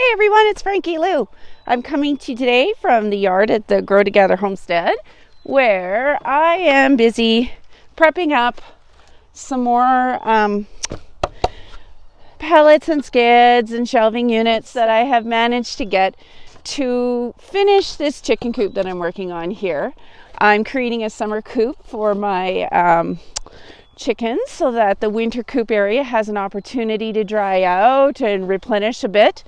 Hey everyone, it's Frankie-Lou. I'm coming to you today from the yard at the Grow To Gather Homestead, where I am busy prepping up some more pallets and skids and shelving units that I have managed to get to finish this chicken coop that I'm working on here. I'm creating a summer coop for my chickens so that the winter coop area has an opportunity to dry out and replenish a bit.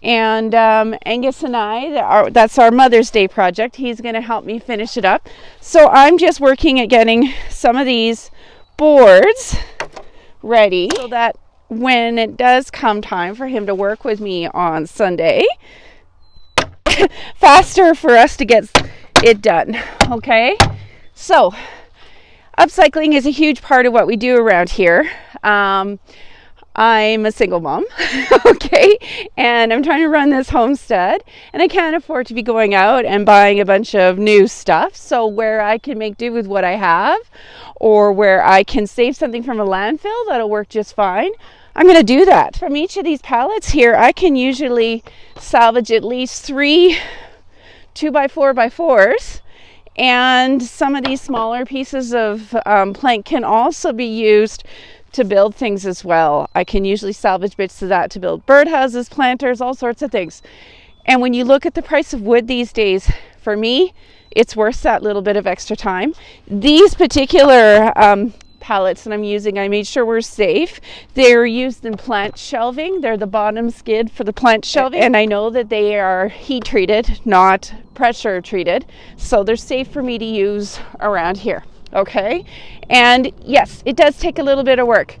And Angus and that's our Mother's Day project. He's going to help me finish it up. So I'm just working at getting some of these boards ready so that when it does come time for him to work with me on Sunday, faster for us to get it done. Okay, so upcycling is a huge part of what we do around here. I'm a single mom, okay, and I'm trying to run this homestead, and I can't afford to be going out and buying a bunch of new stuff. So where I can make do with what I have, or where I can save something from a landfill that'll work just fine, I'm going to do that. From each of these pallets here, I can usually salvage at least 3 2x4x4s. And some of these smaller pieces of plank can also be used to build things as well. I can usually salvage bits of that to build birdhouses, planters, all sorts of things. And when you look at the price of wood these days, for me, it's worth that little bit of extra time. These particular pallets that I'm using, I made sure were safe. They're used in plant shelving. They're the bottom skid for the plant shelving. And I know that they are heat treated, not pressure treated. So they're safe for me to use around here. Okay. And yes, it does take a little bit of work.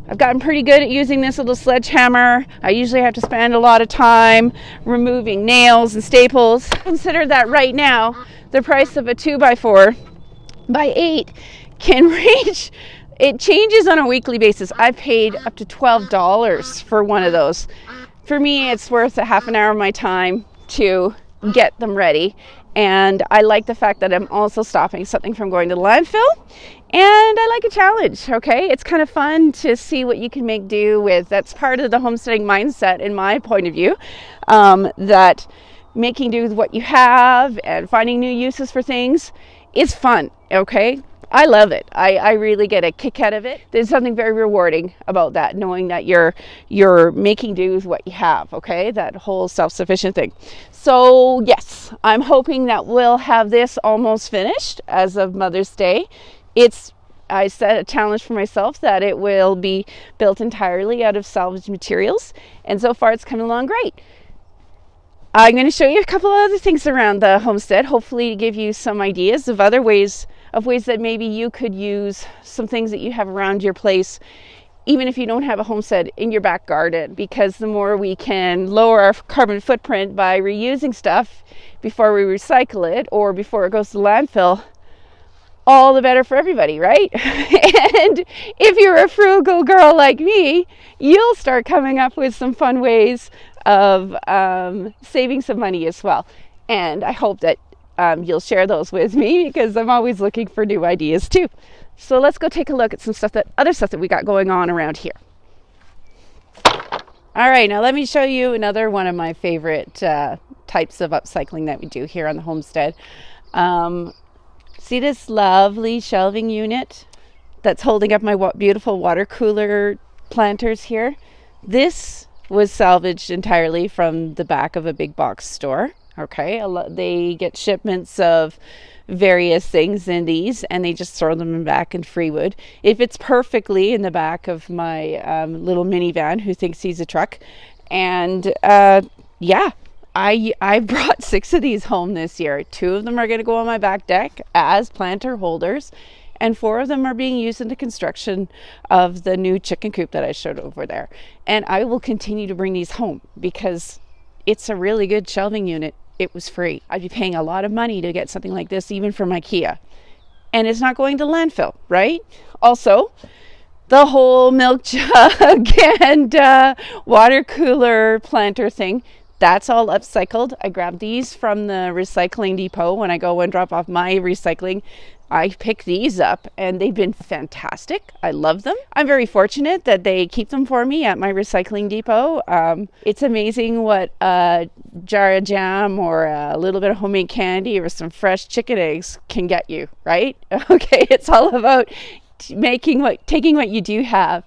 I've gotten pretty good at using this little sledgehammer. I usually have to spend a lot of time removing nails and staples. Consider that right now, the price of a 2x4x8 can reach, it changes on a weekly basis. I paid up to $12 for one of those. For me, it's worth a half an hour of my time to get them ready. And I like the fact that I'm also stopping something from going to the landfill. And I like a challenge, okay? It's kind of fun to see what you can make do with. That's part of the homesteading mindset, in my point of view, that making do with what you have and finding new uses for things is fun, okay? I love it. I really get a kick out of it. There's something very rewarding about that, knowing that you're making do with what you have, okay? That whole self-sufficient thing. So yes, I'm hoping that we'll have this almost finished as of Mother's Day. I set a challenge for myself that it will be built entirely out of salvaged materials, and so far it's coming along great. I'm going to show you a couple of other things around the homestead, hopefully to give you some ideas of other ways that maybe you could use some things that you have around your place, even if you don't have a homestead, in your back garden, because the more we can lower our carbon footprint by reusing stuff before we recycle it or before it goes to landfill, all the better for everybody, right? And if you're a frugal girl like me, you'll start coming up with some fun ways of saving some money as well. And I hope that you'll share those with me, because I'm always looking for new ideas too. So let's go take a look at some other stuff that we got going on around here. All right, now let me show you another one of my favorite types of upcycling that we do here on the homestead. See this lovely shelving unit that's holding up my beautiful water cooler planters here? This was salvaged entirely from the back of a big box store. Okay, they get shipments of various things in these, and they just throw them back in Freewood. It fits perfectly in the back of my little minivan, who thinks he's a truck. And yeah, I brought 6 of these home this year. 2 of them are going to go on my back deck as planter holders, and 4 of them are being used in the construction of the new chicken coop that I showed over there. And I will continue to bring these home because it's a really good shelving unit. It was free. I'd be paying a lot of money to get something like this, even from IKEA. And it's not going to landfill, right? Also, the whole milk jug and water cooler planter thing, that's all upcycled. I grabbed these from the recycling depot when I go and drop off my recycling. I pick these up and they've been fantastic. I love them. I'm very fortunate that they keep them for me at my recycling depot. It's amazing what a jar of jam or a little bit of homemade candy or some fresh chicken eggs can get you, right? Okay, it's all about taking what you do have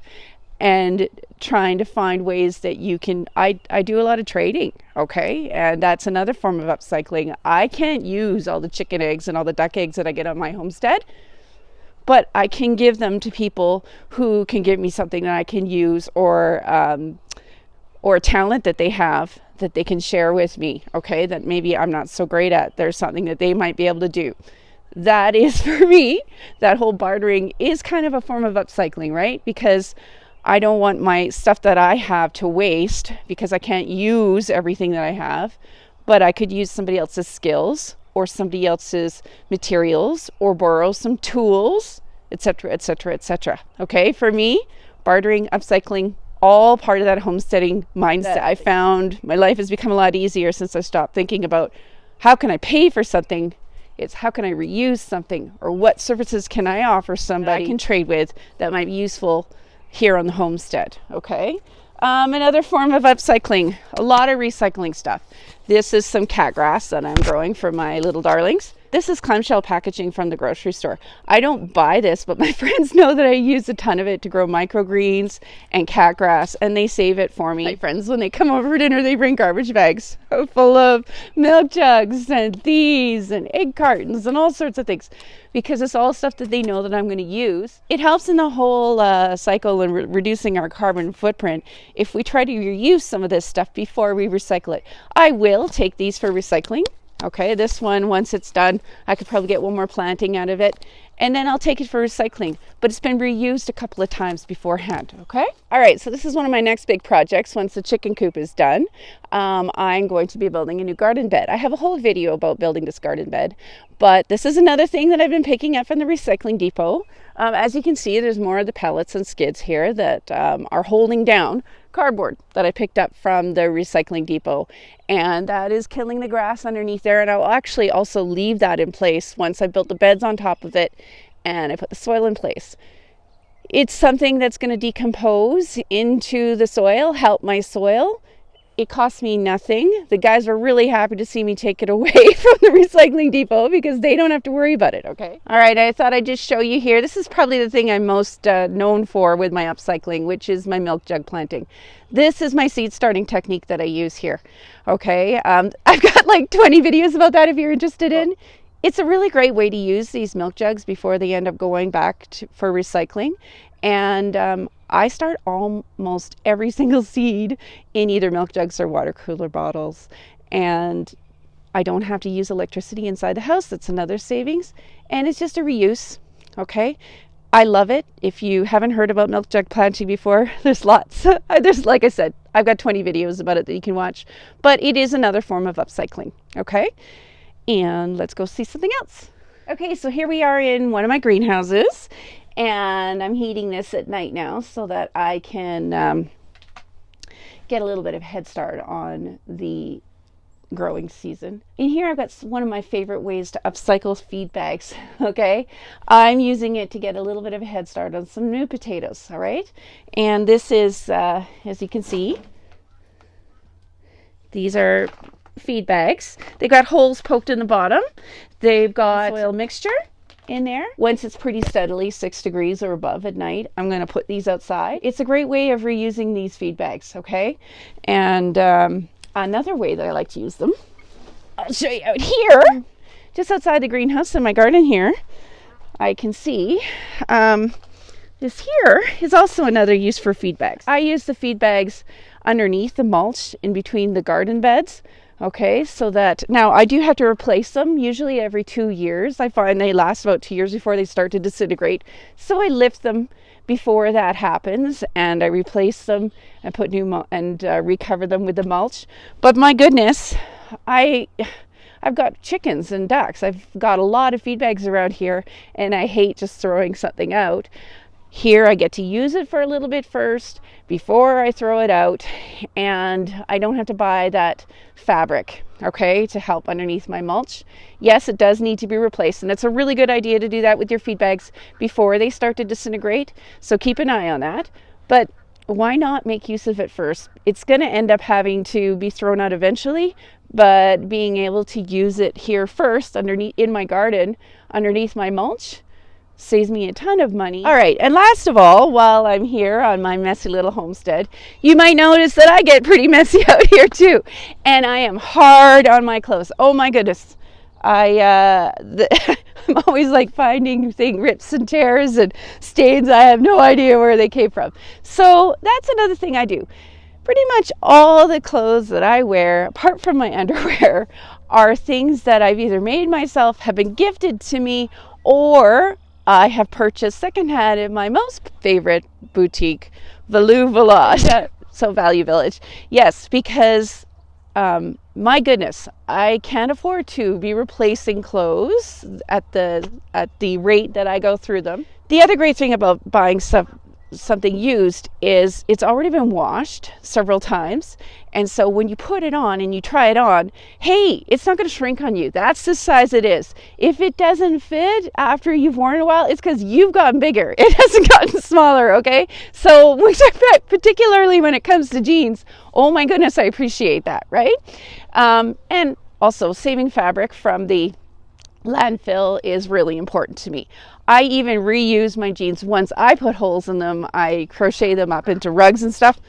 and trying to find ways that you can. I do a lot of trading, okay, and that's another form of upcycling. I can't use all the chicken eggs and all the duck eggs that I get on my homestead, but I can give them to people who can give me something that I can use, or a talent that they have that they can share with me, okay, that maybe I'm not so great at. There's something that they might be able to do. That is, for me, that whole bartering is kind of a form of upcycling, right? Because I don't want my stuff that I have to waste, because I can't use everything that I have, but I could use somebody else's skills or somebody else's materials or borrow some tools, etc., etc., etc. Okay, for me, bartering, upcycling, all part of that homesteading mindset. I found my life has become a lot easier since I stopped thinking about how can I pay for something. It's how can I reuse something, or what services can I offer somebody I can trade with that might be useful here on the homestead, okay? Another form of upcycling, a lot of recycling stuff. This is some cat grass that I'm growing for my little darlings. This is clamshell packaging from the grocery store. I don't buy this, but my friends know that I use a ton of it to grow microgreens and cat grass, and they save it for me. My friends, when they come over for dinner, they bring garbage bags full of milk jugs and these and egg cartons and all sorts of things, because it's all stuff that they know that I'm going to use. It helps in the whole cycle and reducing our carbon footprint if we try to reuse some of this stuff before we recycle it. I will take these for recycling. Okay, this one, once it's done, I could probably get one more planting out of it, and then I'll take it for recycling. But it's been reused a couple of times beforehand, okay? All right, so this is one of my next big projects. Once the chicken coop is done, I'm going to be building a new garden bed. I have a whole video about building this garden bed, but this is another thing that I've been picking up from the recycling depot. As you can see, there's more of the pallets and skids here that are holding down cardboard that I picked up from the recycling depot, and that is killing the grass underneath there. And I'll actually also leave that in place once I built the beds on top of it and I put the soil in place. It's something that's going to decompose into the soil, help my soil. It cost me nothing. The guys were really happy to see me take it away from the recycling depot because they don't have to worry about it, okay? All right, I thought I'd just show you here. This is probably the thing I'm most known for with my upcycling, which is my milk jug planting. This is my seed starting technique that I use here, okay? I've got like 20 videos about that if you're interested in. It's a really great way to use these milk jugs before they end up going back for recycling. And I start almost every single seed in either milk jugs or water cooler bottles, and I don't have to use electricity inside the house. That's another savings, and it's just a reuse, okay? I love it. If you haven't heard about milk jug planting before, there's lots. There's, like I said, I've got 20 videos about it that you can watch, but it is another form of upcycling, okay? And let's go see something else. Okay, so here we are in one of my greenhouses, and I'm heating this at night now so that I can get a little bit of head start on the growing season. In here I've got one of my favorite ways to upcycle feed bags, okay? I'm using it to get a little bit of a head start on some new potatoes, all right? And this is, as you can see, these are feed bags. They got holes poked in the bottom. They've got soil mixture in there. Once it's pretty steadily 6 degrees or above at night, I'm going to put these outside. It's a great way of reusing these feed bags, okay? And another way that I like to use them, I'll show you out here, just outside the greenhouse in my garden here. I can see this here is also another use for feed bags. I use the feed bags underneath the mulch in between the garden beds. Okay, so that now I do have to replace them usually every 2 years. I find they last about 2 years before they start to disintegrate. So I lift them before that happens, and I replace them and put new and recover them with the mulch. But my goodness, I've got chickens and ducks. I've got a lot of feed bags around here, and I hate just throwing something out. Here I get to use it for a little bit first before I throw it out, and I don't have to buy that fabric, okay, to help underneath my mulch. Yes, it does need to be replaced, and it's a really good idea to do that with your feed bags before they start to disintegrate, so keep an eye on that. But why not make use of it first? It's going to end up having to be thrown out eventually, but being able to use it here first underneath in my garden underneath my mulch saves me a ton of money. All right, and last of all, while I'm here on my messy little homestead, you might notice that I get pretty messy out here too, and I am hard on my clothes. Oh my goodness, I'm always like finding rips and tears and stains. I have no idea where they came from. So that's another thing I do. Pretty much all the clothes that I wear, apart from my underwear, are things that I've either made myself, have been gifted to me, or I have purchased secondhand in my most favorite boutique, Value Village. So Value Village. Yes, because my goodness, I can't afford to be replacing clothes at the rate that I go through them. The other great thing about buying something used is it's already been washed several times, and so when you put it on and you try it on, hey, it's not going to shrink on you. That's the size it is. If it doesn't fit after you've worn it a while, it's because you've gotten bigger. It hasn't gotten smaller, okay? So particularly when it comes to jeans, oh my goodness, I appreciate that, right? And also saving fabric from the landfill is really important to me. I even reuse my jeans. Once I put holes in them, I crochet them up into rugs and stuff,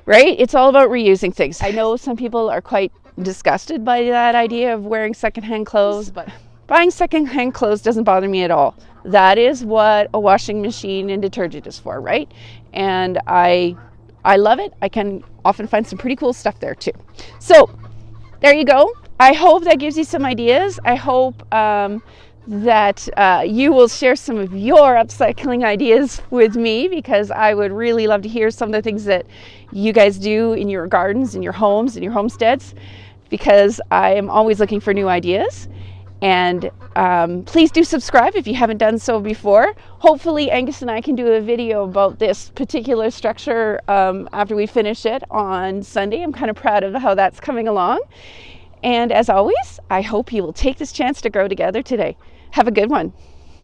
right? It's all about reusing things. I know some people are quite disgusted by that idea of wearing secondhand clothes, but buying secondhand clothes doesn't bother me at all. That is what a washing machine and detergent is for, right? And I love it. I can often find some pretty cool stuff there too. So there you go. I hope that gives you some ideas. I hope that you will share some of your upcycling ideas with me, because I would really love to hear some of the things that you guys do in your gardens, in your homes, in your homesteads, because I am always looking for new ideas. And please do subscribe if you haven't done so before. Hopefully Angus and I can do a video about this particular structure after we finish it on Sunday. I'm kind of proud of how that's coming along. And as always, I hope you will take this chance to grow together today. Have a good one.